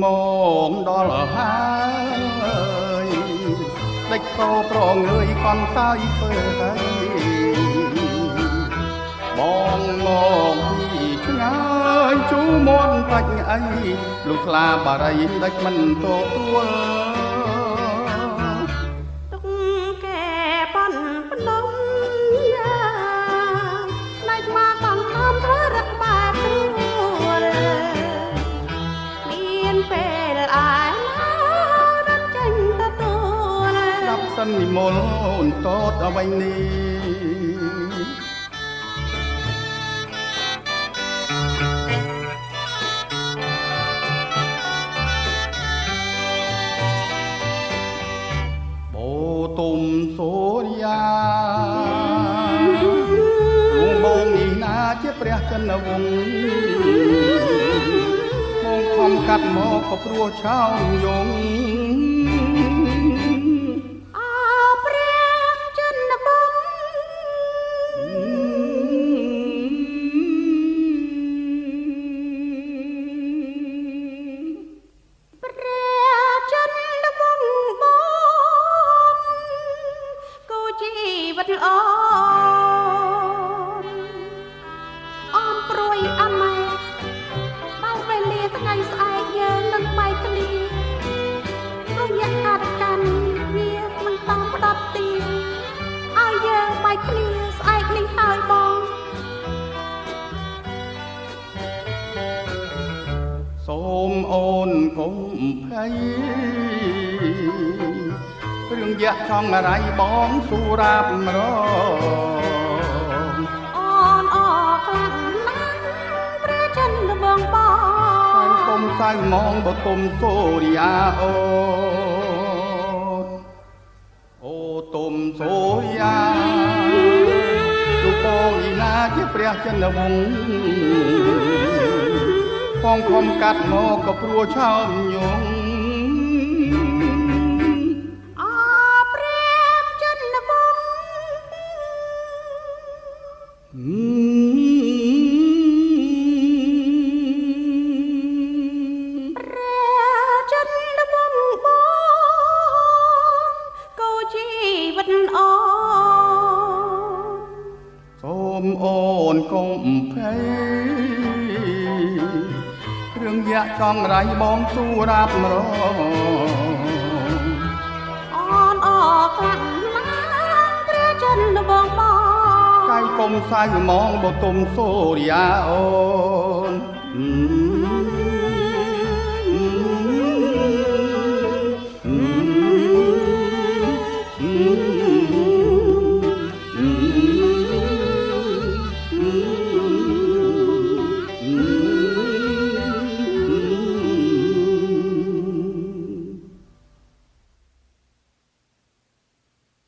មកដល់ហើយដេចកោប្រងើយកន់តាយធ្វើហើយបងមកពីឆ្ងាយជូមន់បាច់អីលុះស្លាបារីដេចមិនទទួលទុកកែប៉ុនភ្នំដេចមកបងខំធ្វើរឹកបែបទួលមានពេលអាយណារត់ចេញទទួលស្ដាប់សិននិមលអូនតតអ្វីនេះទុំសូរិយាលោកបងនេះណាជាព្រះចន្ទវង្សបងខំកាត់មកក៏ព្រោះឆោមយងអើព្រះចន្ទវង្សវត្តល្អអូនព្រួយអមែបើវេលាថ្ងៃស្អែកយើងនឹងបែកគ្នារយៈកាលកាន់វាមិនតាមផ្ដប់ទីឲ្យយើងបែកគ្នាស្អែកនេះហើយបងសូមអូនកុំភ័យរឿងយៈចង់อะไรបងស៊ូរាបរអូនអខ្លាំងណាស់ព្រះចន្ទវង្សបងតែគុំសៅមងបទុំសូរិយាអូទុំសូរិយាលោកបងឯណាជាព្រះចន្ទវង្សបងខំកាត់មកក៏ព្រោះឆោមយងសូមអូនកុំភ័យរឿងយៈចង់រៃបងស៊ូរាបរអូនអខ្លាំងណាស់ព្រះចន្ទវង្សបងកាយកុំសៅមងបទុំសូរិយាអូន